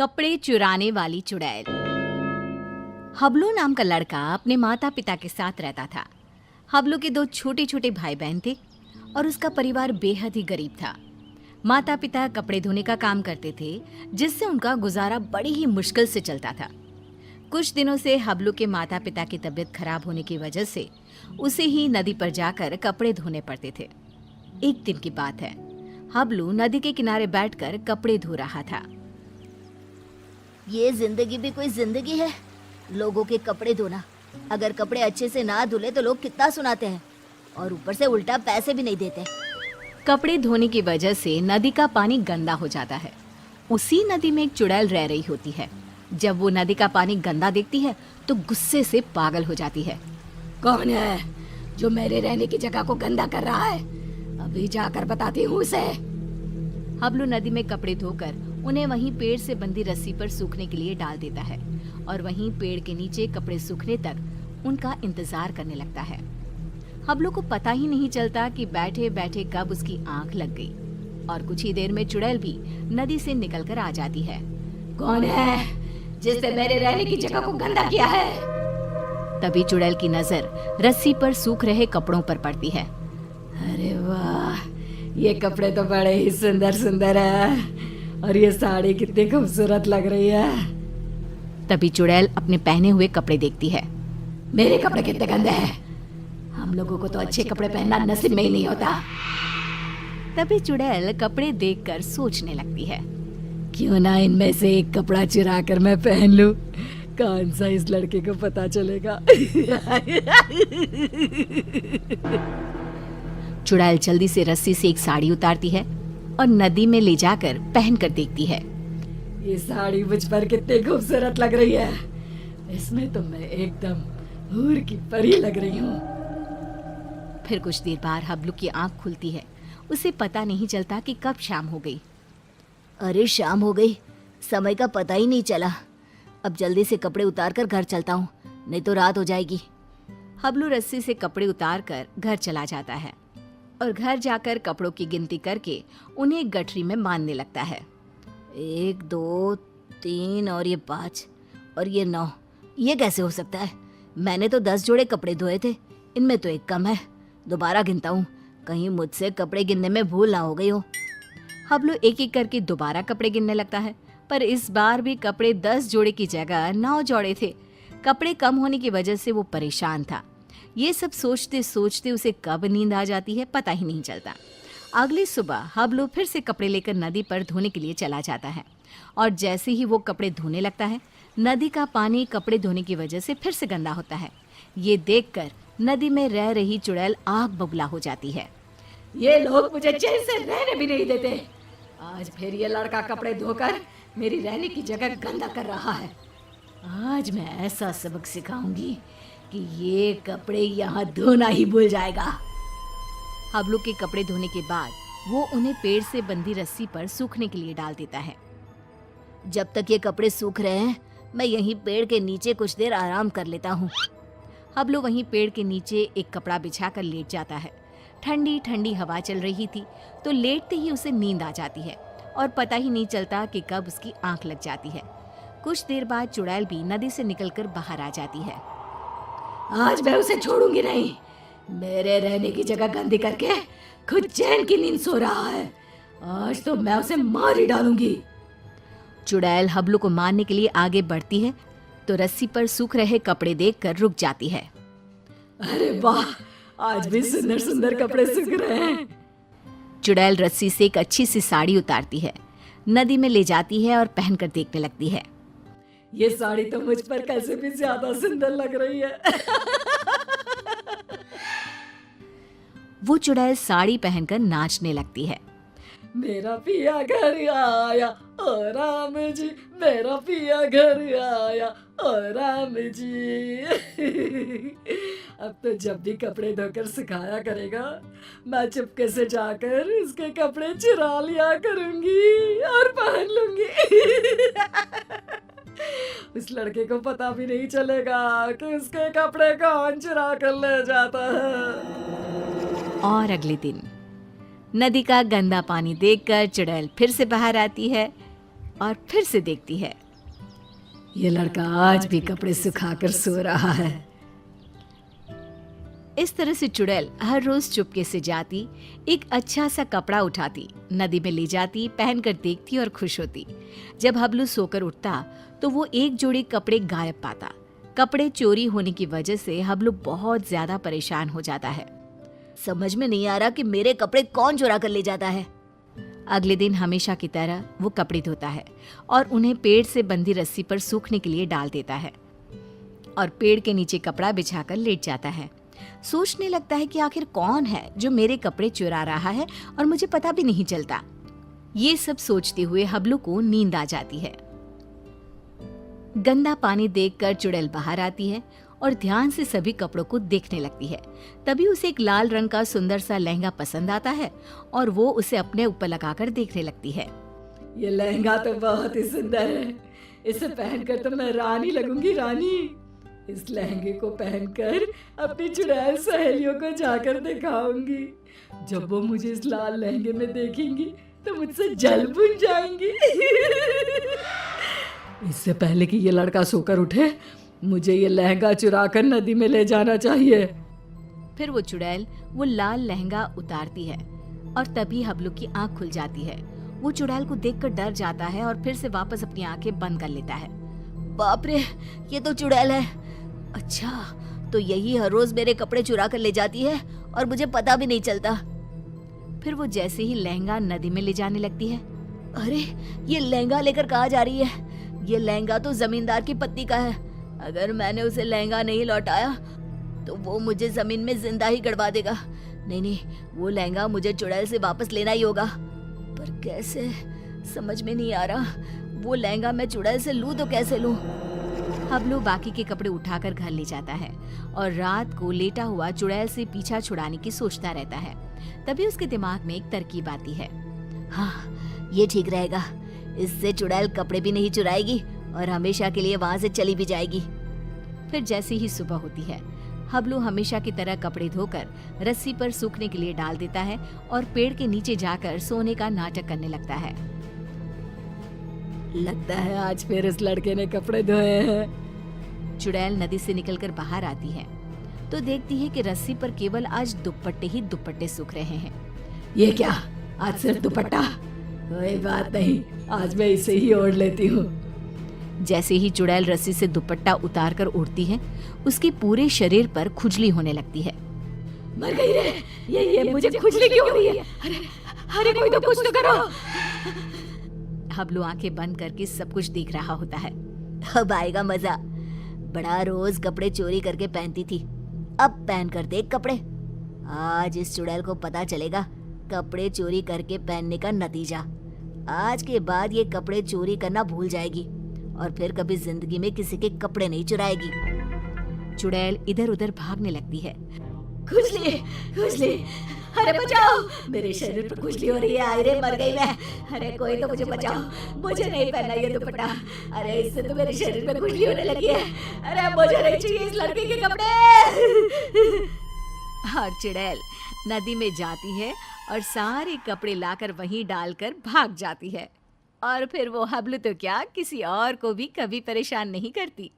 कपड़े चुराने वाली चुड़ैल। हबलू नाम का लड़का अपने माता पिता के साथ रहता था। हबलू के दो छोटे छोटे भाई बहन थे और उसका परिवार बेहद ही गरीब था। माता पिता कपड़े धोने का काम करते थे, जिससे उनका गुजारा बड़ी ही मुश्किल से चलता था। कुछ दिनों से हबलू के माता पिता की तबीयत खराब होने की वजह से उसे ही नदी पर जाकर कपड़े धोने पड़ते थे। एक दिन की बात है, हबलू नदी के किनारे बैठकर कपड़े धो रहा था। ये जिंदगी भी कोई जिंदगी है, लोगों के कपड़े धोना। अगर कपड़े अच्छे से ना धुले तो लोग कितना सुनाते हैं और ऊपर से उल्टा पैसे भी नहीं देते। कपड़े धोने की वजह से नदी का पानी गंदा हो जाता है। उसी नदी में एक चुड़ैल रह रही होती है। जब वो नदी का पानी गंदा देखती है तो गुस्से से पागल हो जाती है। कौन है जो मेरे रहने की जगह को गंदा कर रहा है? अभी जाकर बताती हूँ उसे। हबलू नदी में कपड़े धोकर उन्हें वहीं पेड़ से बंधी रस्सी पर सूखने के लिए डाल देता है और वहीं पेड़ के नीचे कपड़े सूखने तक उनका इंतजार करने लगता है। हबलू को पता ही नहीं चलता कि बैठे बैठे कब उसकी आंख लग गई और कुछ ही देर में चुड़ैल भी नदी से निकलकर आ जाती है। कौन है जिसने मेरे रहने की जगह को गंदा किया है? तभी चुड़ैल की नजर रस्सी पर सूख रहे कपड़ों पर पड़ती है। अरे वाह, ये कपड़े तो बड़े ही सुंदर सुंदर है और ये साड़ी कितनी खूबसूरत लग रही है। तभी चुड़ैल अपने पहने हुए कपड़े देखती है। मेरे कपड़े कितने गंदे हैं, हम लोगों को तो अच्छे कपड़े पहनना नसीब में ही नहीं होता। तभी चुड़ैल कपड़े देखकर सोचने लगती है, क्यों ना इनमें से एक कपड़ा चुरा कर मैं पहन लूं, कौन सा इस लड़के को पता चलेगा। चुड़ैल जल्दी से रस्सी से एक साड़ी उतारती है और नदी में ले जाकर पहन कर देखती है। ये साड़ी मुझ पर कितनी खूबसूरत लग रही है, इसमें तो मैं एकदम हूर की परी लग रही हूँ। फिर कुछ देर बाद हबलू की आंख खुलती है। उसे पता नहीं चलता कि कब शाम हो गई। अरे शाम हो गई, समय का पता ही नहीं चला। अब जल्दी से कपड़े उतार कर घर चलता हूँ, नहीं तो रात हो जाएगी। हबलू रस्सी से कपड़े उतार कर घर चला जाता है और घर जाकर कपड़ों की गिनती करके उन्हें एक गठरी में बांधने लगता है। 1 2 3 और ये 5 और ये 9, ये कैसे हो सकता है? मैंने तो 10 जोड़े कपड़े धोए थे, इनमें तो एक कम है। दोबारा गिनता हूँ, कहीं मुझसे कपड़े गिनने में भूल ना हो गई हो। हबलू एक एक करके दोबारा कपड़े गिनने लगता है, पर इस बार भी कपड़े 10 जोड़े की जगह 9 जोड़े थे। कपड़े कम होने की वजह से वो परेशान था। ये सब सोचते सोचते उसे कब नींद आ जाती है पता ही नहीं चलता। अगली सुबह हबलू फिर से कपड़े लेकर नदी पर धोने के लिए चला जाता है और जैसे ही वो कपड़े धोने लगता है, नदी का पानी कपड़े धोने की वजह से फिर से गंदा होता है। ये देखकर नदी में रह रही चुड़ैल आग बबूला हो जाती है। ये लोग मुझे चैन से रहने भी नहीं देते। आज फिर ये लड़का कपड़े धोकर मेरी रहने की जगह गंदा कर रहा है। आज मैं ऐसा सबक सिखाऊंगी कि ये कपड़े यहाँ धोना ही भूल जाएगा। हबलू के कपड़े धोने के बाद वो उन्हें पेड़ से बंधी रस्सी पर सूखने के लिए डाल देता है। जब तक ये कपड़े सूख रहे हैं, मैं यहीं पेड़ के नीचे कुछ देर आराम कर लेता हूँ। हबलू वहीं पेड़ के नीचे एक कपड़ा बिछाकर लेट जाता है। ठंडी ठंडी हवा चल रही थी तो लेटते ही उसे नींद आ जाती है और पता ही नहीं चलता कि कब उसकी आंख लग जाती है। कुछ देर बाद चुड़ैल भी नदी से निकलकर बाहर आ जाती है। आज मैं उसे छोड़ूंगी नहीं, मेरे रहने की जगह गंदी करके खुद चैन की नींद सो रहा है। आज तो मैं उसे मार ही डालूंगी। चुड़ैल हबलू को मारने के लिए आगे बढ़ती है तो रस्सी पर सूख रहे कपड़े देखकर रुक जाती है। अरे वाह, आज भी सुंदर सुंदर कपड़े सूख रहे हैं। चुड़ैल रस्सी से एक अच्छी सी साड़ी उतारती है, नदी में ले जाती है और पहनकर देखने लगती है। ये साड़ी तो मुझ पर कैसे भी ज्यादा सुंदर लग रही है। वो चुड़ैल साड़ी पहनकर नाचने लगती है। मेरा पिया घर आया ओ राम जी, मेरा पिया घर आया ओ राम जी। अब तो जब भी कपड़े धोकर सुखाया करेगा, मैं चुपके से जाकर उसके कपड़े चुरा लिया करूंगी और पहन लूंगी। उस लड़के को पता भी नहीं चलेगा कि उसके कपड़े कौन चुरा कर ले जाता है। और अगले दिन नदी का गंदा पानी देखकर चुड़ैल फिर से बाहर आती है। और फिर से देखती है। ये लड़का आज भी कपड़े सुखाकर सो रहा है। इस तरह से चुड़ैल हर रोज चुपके से जाती, एक अच्छा सा कपड़ा उठाती, नदी में ले जाती, पहनकर देखती और खुश होती। जब हबलू सोकर उठता तो वो एक जोड़ी कपड़े गायब पाता। कपड़े चोरी होने की वजह से हबलू बहुत ज्यादा परेशान हो जाता है। समझ में नहीं आ रहा कि मेरे कपड़े कौन चुरा कर ले जाता है। अगले दिन हमेशा की तरह वो कपड़े धोता है और उन्हें पेड़ से बंधी रस्सी पर सूखने के लिए डाल देता है और पेड़ के नीचे कपड़ा बिछाकर लेट जाता है। सोचने लगता है कि आखिर कौन है जो मेरे कपड़े चुरा रहा है और मुझे पता भी नहीं चलता। ये सब सोचते हुए हबलू को नींद आ जाती है। गंदा पानी देखकर चुड़ैल बाहर आती है और ध्यान से सभी कपड़ों को देखने लगती है। तभी उसे एक लाल रंग का सुंदर सा लहंगा पसंद आता है और वो उसे अपने ऊपर लगाकर देखने लगती है। ये लहंगा तो बहुत ही सुंदर है। इसे पहनकर तो मैं रानी लगूंगी, रानी। इस लहंगे को पहनकर अपनी चुड़ैल सहेलियों को जाकर दिखाऊंगी। जब वो मुझे इस लाल लहंगे में देखेंगी तो मुझसे जल बुन जाएंगी। इससे पहले कि ये लड़का सोकर उठे, मुझे ये लहंगा चुराकर नदी में ले जाना चाहिए। फिर वो चुड़ैल वो लाल लहंगा उतारती है और तभी हबलू की आंख खुल जाती है। वो चुड़ैल को देखकर डर जाता है और फिर से वापस अपनी आंखें बंद कर लेता है। बाप रे, ये तो चुड़ैल है। अच्छा, तो यही हर रोज मेरे कपड़े चुरा कर ले जाती है और मुझे पता भी नहीं चलता। फिर वो जैसे ही लहंगा नदी में ले जाने लगती है, अरे ये लहंगा लेकर कहाँ जा रही है? ये लहंगा तो जमींदार की पत्नी का है। अगर मैंने उसे लहंगा नहीं लौटाया तो वो मुझे जमीन में जिंदा ही गड़वा देगा। नहीं, वो लहंगा मुझे चुड़ैल से वापस लेना ही होगा। पर कैसे, समझ में नहीं आ रहा। वो लहंगा मैं चुड़ैल से लूं तो कैसे लूं? हबलू बाकी के कपड़े उठाकर घर ले जाता है और रात को लेटा हुआ चुड़ैल से पीछा छुड़ाने की सोचता रहता है। तभी उसके दिमाग में एक तरकीब आती है। हाँ, ये ठीक रहेगा। इससे चुड़ैल कपड़े भी नहीं चुराएगी और हमेशा के लिए वहां से चली भी जाएगी। फिर जैसे ही सुबह होती है, हबलू हमेशा की तरह कपड़े धोकर रस्सी पर सूखने के लिए डाल देता है और पेड़ के नीचे जाकर सोने का नाटक करने लगता है। लगता है आज फिर इस लड़के ने कपड़े धोए हैं। चुड़ैल नदी से निकलकर बाहर आती है तो देखती है कि रस्सी पर केवल आज दुपट्टे ही दुपट्टे सूख रहे हैं। ये क्या, आज सिर्फ दुपट्टा? कोई बात नहीं, आज मैं इसे ही ओढ़ लेती हूँ। जैसे ही चुड़ैल रस्सी से दुपट्टा उतार कर उड़ती है, उसके पूरे शरीर पर खुजली होने लगती है। मर गई रे, ये मुझे खुजली क्यों हो रही है? अरे कोई तो कुछ तो करो। हबलू आंखें बंद करके सब कुछ देख रहा होता है। अब आएगा मजा। बड़ा रोज कपड़े चोरी करके पहनती थी, अब पहन कर देख कपड़े। आज इस चुड़ैल को पता चलेगा कपड़े चोरी करके पहनने का नतीजा। आज के बाद ये कपड़े चोरी करना भूल जाएगी और फिर कभी जिंदगी में किसी के कपड़े नहीं चुराएगी। चुड़ैल इधर उधर भागने लगती है। खुजली, खुजली, अरे बचाओ, मेरे शरीर पर खुजली हो रही है। अरे मर गई मैं। अरे कोई तो मुझे बचाओ, मुझे नहीं पहनना ये दुपट्टा। अरे इससे तो मेरे शरीर में खुजली होने लगी है। अरे मुझे नहीं चाहिए इस लड़के के कपड़े। और चुड़ैल नदी में जाती है और सारे कपड़े लाकर वहीं डालकर भाग जाती है। और फिर वो हबलू तो क्या, किसी और को भी कभी परेशान नहीं करती।